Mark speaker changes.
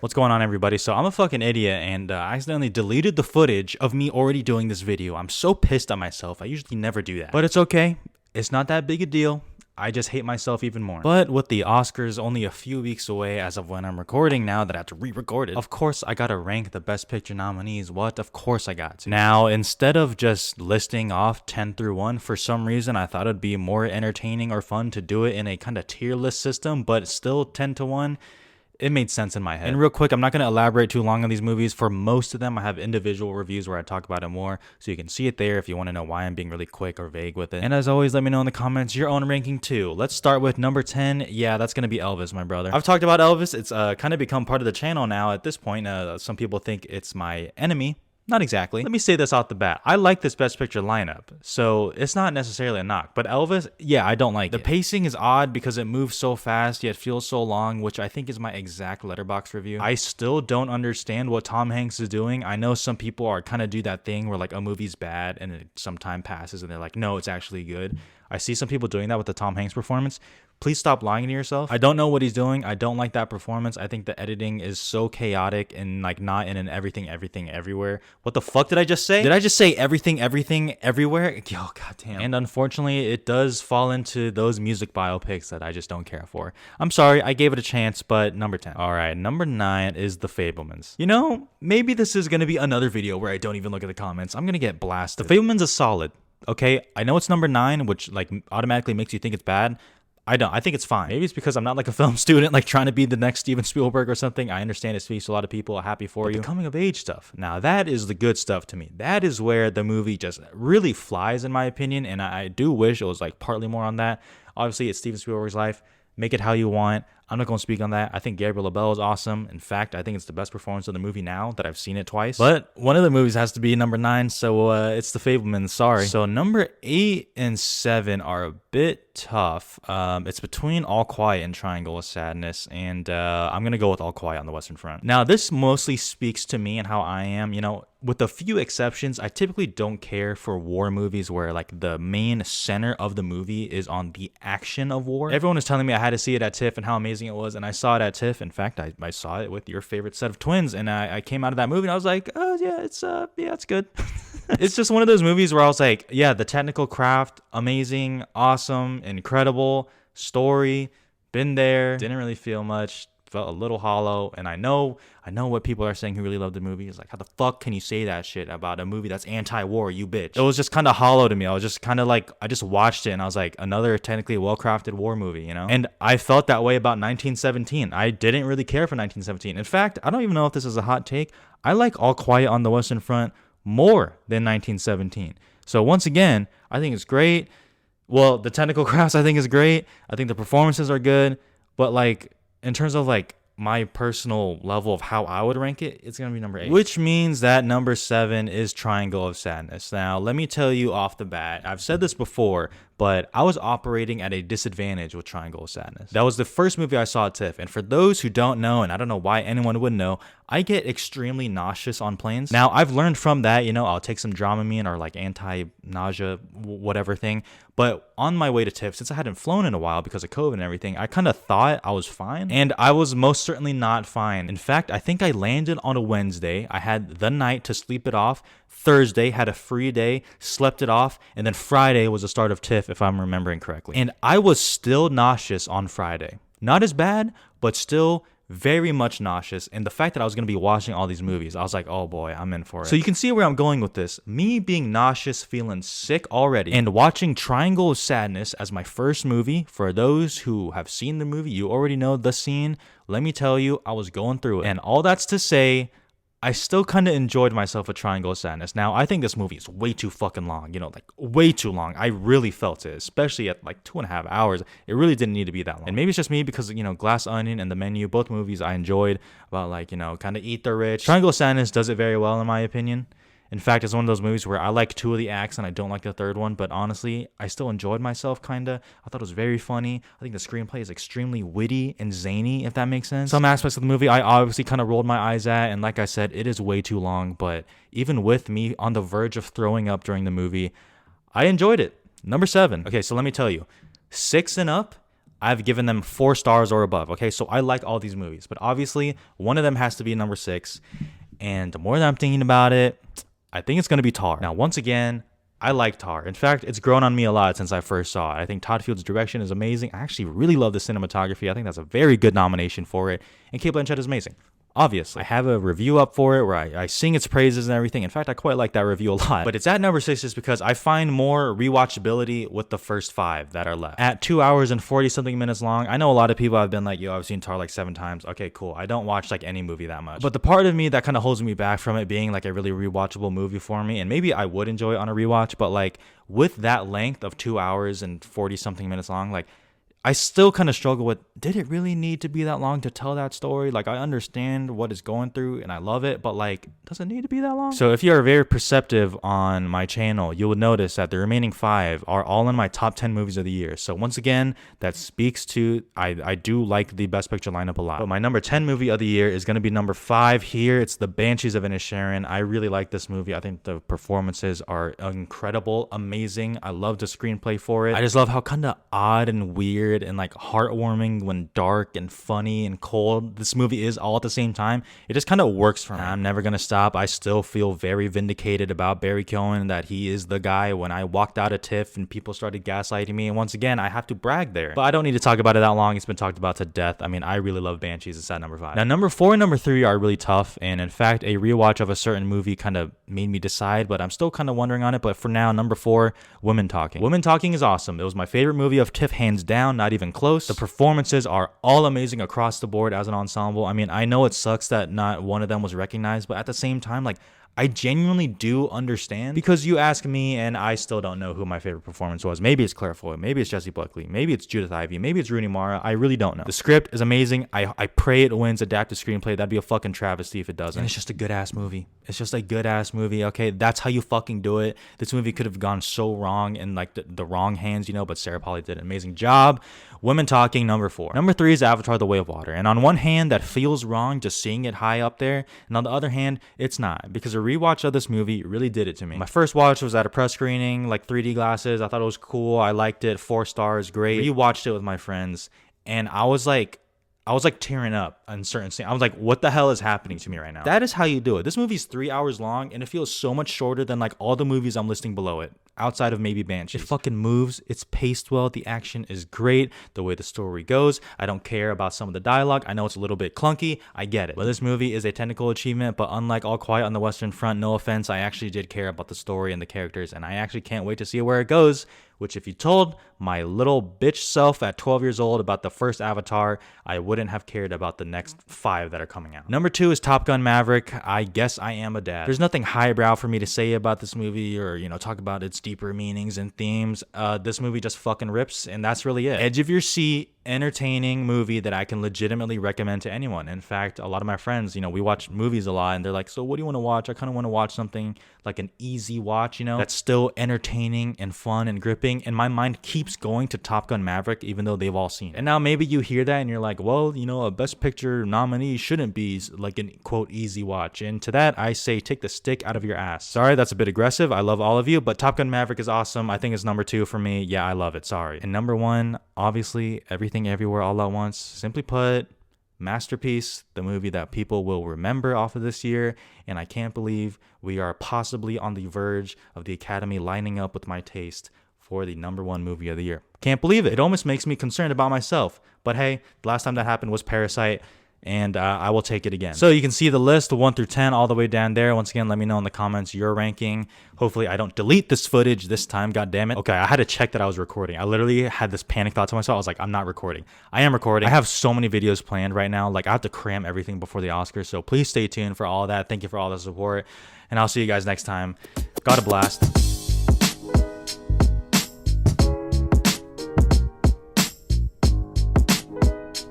Speaker 1: What's going on, everybody? So I'm a fucking idiot and I accidentally deleted the footage of me already doing this video. I'm so pissed at myself. I usually never do that. But it's okay. It's not that big a deal. I just hate myself even more. But with the Oscars only a few weeks away as of when I'm recording now that I have to re-record it, of course I gotta rank the Best Picture nominees. What? Of course I got to. Now, instead of just listing off 10 through 1, for some reason I thought it'd be more entertaining or fun to do it in a kind of tier list system, but still 10 to 1. It made sense in my head. And real quick, I'm not going to elaborate too long on these movies. For most of them, I have individual reviews where I talk about it more, so you can see it there if you want to know why I'm being really quick or vague with it. And as always, let me know in the comments your own ranking too. Let's start with number 10. Yeah, that's going to be Elvis, my brother. I've talked about Elvis. It's kind of become part of the channel now at this point. Some people think it's my enemy. Not exactly. Let me say this off the bat. I like this Best Picture lineup, so it's not necessarily a knock. But Elvis, yeah, I don't like it. The pacing is odd because it moves so fast yet feels so long, which I think is my exact Letterboxd review. I still don't understand what Tom Hanks is doing. I know some people are kind of do that thing where like a movie's bad and it some time passes and they're like, no, it's actually good. I see some people doing that with the Tom Hanks performance. Please stop lying to yourself. I don't know what he's doing. I don't like that performance. I think the editing is so chaotic and like not in an everything everywhere. What the fuck did I just say? Did I just say everything everywhere? Oh, goddamn. And unfortunately, it does fall into those music biopics that I just don't care for. I'm sorry, I gave it a chance, but number 10. All right, number 9 is The Fablements. You know, maybe this is gonna be another video where I don't even look at the comments. I'm gonna get blasted. The Fablements is solid. Okay, I know it's number 9, which like automatically makes you think it's bad. I don't. I think it's fine. Maybe it's because I'm not like a film student, like trying to be the next Steven Spielberg or something. I understand it speaks to a lot of people. Happy for you. The coming of age stuff. Now that is the good stuff to me. That is where the movie just really flies, in my opinion. And I do wish it was like partly more on that. Obviously, it's Steven Spielberg's life. Make it how you want. I'm not going to speak on that. I think Gabriel LaBelle is awesome. In fact, I think it's the best performance of the movie now that I've seen it twice. But one of the movies has to be number 9, so it's The Fablemans. Sorry. So number 8 and 7 are a bit tough. It's between All Quiet and Triangle of Sadness, and I'm going to go with All Quiet on the Western Front. Now, this mostly speaks to me and how I am. You know, with a few exceptions, I typically don't care for war movies where like the main center of the movie is on the action of war. Everyone was telling me I had to see it at TIFF and how amazing it was, and I saw it at TIFF. In fact, I saw it with your favorite set of twins, and I came out of that movie and I was like, oh yeah, it's good. It's just one of those movies where I was like, yeah, the technical craft, amazing, awesome, incredible, story, been there, didn't really feel much, felt a little hollow. And I know what people are saying who really love the movie. It's like, how the fuck can you say that shit about a movie that's anti-war, you bitch? It was just kind of hollow to me. I was just kind of like, I just watched it and I was like, another technically well-crafted war movie, you know? And I felt that way about 1917. I didn't really care for 1917. In fact, I don't even know if this is a hot take. I like All Quiet on the Western Front more than 1917. So once again, I think it's great. Well, the technical crafts I think is great. I think the performances are good, but like in terms of like my personal level of how I would rank it, it's going to be number 8. Which means that number 7 is Triangle of Sadness. Now, let me tell you off the bat, I've said this before, but I was operating at a disadvantage with Triangle of Sadness. That was the first movie I saw at TIFF. And for those who don't know, and I don't know why anyone would know, I get extremely nauseous on planes. Now, I've learned from that, you know, I'll take some Dramamine or like anti-nausea, whatever thing. But on my way to TIFF, since I hadn't flown in a while because of COVID and everything, I kind of thought I was fine. And I was most certainly not fine. In fact, I think I landed on a Wednesday. I had the night to sleep it off. Thursday, had a free day, slept it off. And then Friday was the start of TIFF, if I'm remembering correctly. And I was still nauseous on Friday. Not as bad, but still very much nauseous. And the fact that I was going to be watching all these movies, I was like, oh boy, I'm in for it. So you can see where I'm going with this. Me being nauseous, feeling sick already, and watching Triangle of Sadness as my first movie. For those who have seen the movie, you already know the scene. Let me tell you, I was going through it. And all that's to say, I still kind of enjoyed myself with Triangle of Sadness. Now, I think this movie is way too fucking long, you know, like way too long. I really felt it, especially at like 2.5 hours. It really didn't need to be that long. And maybe it's just me because, you know, Glass Onion and The Menu, both movies I enjoyed about like, you know, kind of eat the rich. Triangle of Sadness does it very well in my opinion. In fact, it's one of those movies where I like 2 of the acts and I don't like the third one, but honestly, I still enjoyed myself, kinda. I thought it was very funny. I think the screenplay is extremely witty and zany, if that makes sense. Some aspects of the movie I obviously kind of rolled my eyes at, and like I said, it is way too long, but even with me on the verge of throwing up during the movie, I enjoyed it. Number 7. Okay, so let me tell you, 6 and up, I've given them 4 stars or above. Okay, so I like all these movies, but obviously one of them has to be number 6. And the more that I'm thinking about it, I think it's going to be Tar. Now, once again, I like Tar. In fact, it's grown on me a lot since I first saw it. I think Todd Field's direction is amazing. I actually really love the cinematography. I think that's a very good nomination for it. And Cate Blanchett is amazing. Obviously, I have a review up for it where I sing its praises and everything. In fact, I quite like that review a lot. But it's at number 6 just because I find more rewatchability with the first 5 that are left. At 2 hours and 40 something minutes long, I know a lot of people have been like, yo, I've seen Tar like 7 times. Okay, cool. I don't watch like any movie that much. But the part of me that kind of holds me back from it being like a really rewatchable movie for me, and maybe I would enjoy it on a rewatch, but like with that length of 2 hours and 40 something minutes long, like I still kind of struggle with, did it really need to be that long to tell that story? Like, I understand what it's going through and I love it, but like, does it need to be that long? So if you are very perceptive on my channel, you will notice that the remaining 5 are all in my top 10 movies of the year. So once again, that speaks to, I do like the Best Picture lineup a lot. But my number 10 movie of the year is going to be number 5 here. It's The Banshees of Inisherin. I really like this movie. I think the performances are incredible, amazing. I love the screenplay for it. I just love how kind of odd and weird and like heartwarming when dark and funny and cold this movie is all at the same time. It just kind of works for me. I'm never gonna stop. I still feel very vindicated about Barry Keoghan, that he is the guy. When I walked out of TIFF and people started gaslighting me, and once again I have to brag there, but I don't need to talk about it that long. It's been talked about to death. I mean, I really love Banshees. It's at number 5. Now number 4 and number 3 are really tough, and in fact a rewatch of a certain movie kind of made me decide, but I'm still kind of wondering on it. But for now, number 4, Women Talking. Women Talking is awesome. It was my favorite movie of TIFF, hands down, not even close. The performances are all amazing across the board as an ensemble. I mean, I know it sucks that not one of them was recognized, but at the same time, like, I genuinely do understand, because you ask me and I still don't know who my favorite performance was. Maybe it's Claire Foy, maybe it's Jessie Buckley, maybe it's Judith Ivey, maybe it's Rooney Mara. I really don't know. The script is amazing. I pray it wins adapted screenplay. That'd be a fucking travesty if it doesn't. And it's just a good ass movie. It's just a good ass movie. Okay, that's how you fucking do it. This movie could have gone so wrong in like the wrong hands, you know, but Sarah Polley did an amazing job. Women Talking, number 4. Number 3 is Avatar: The Way of Water. And on one hand, that feels wrong just seeing it high up there, and on the other hand, it's not, because a rewatch of this movie really did it to me. My first watch was at a press screening, like 3D glasses. I thought it was cool. I liked it. 4 stars, great. Rewatched it with my friends, and I was like tearing up on certain scenes. I was like, what the hell is happening to me right now? That is how you do it. This movie's 3 hours long, and it feels so much shorter than like all the movies I'm listing below it, outside of maybe Banshees. It fucking moves. It's paced well. The action is great. The way the story goes. I don't care about some of the dialogue. I know it's a little bit clunky. I get it. But this movie is a technical achievement, but unlike All Quiet on the Western Front, no offense, I actually did care about the story and the characters, and I actually can't wait to see where it goes. Which, if you told my little bitch self at 12 years old about the first Avatar, I wouldn't have cared about the next 5 that are coming out. Number 2 is Top Gun Maverick. I guess I am a dad. There's nothing highbrow for me to say about this movie, or, you know, talk about its deeper meanings and themes. This movie just fucking rips, and that's really it. Edge of your seat, entertaining movie that I can legitimately recommend to anyone. In fact, a lot of my friends, you know, we watch movies a lot, and they're like, so what do you want to watch? I kind of want to watch something like an easy watch, you know, that's still entertaining and fun and gripping. And my mind keeps going to Top Gun Maverick, even though they've all seen it. And now maybe you hear that and you're like, well, you know, a Best Picture nominee shouldn't be like an quote easy watch. And to that, I say, take the stick out of your ass. Sorry, that's a bit aggressive. I love all of you, but Top Gun Maverick is awesome. I think it's number 2 for me. Yeah, I love it. Sorry. And number 1, obviously, Everything Everywhere All at Once. Simply put, masterpiece, the movie that people will remember off of this year. And I can't believe we are possibly on the verge of the Academy lining up with my taste for the number 1 movie of the year. Can't believe it. It almost makes me concerned about myself. But hey, the last time that happened was Parasite, and I will take it again. So you can see the list 1 through 10 all the way down there. Once again, let me know in the comments your ranking. Hopefully I don't delete this footage this time, god damn it. Okay, I had to check that I was recording. I literally had this panic thought to myself. I was like, I'm not recording. I am recording. I have so many videos planned right now. Like, I have to cram everything before the Oscars, so please stay tuned for all that. Thank you for all the support, and I'll see you guys next time. God blast.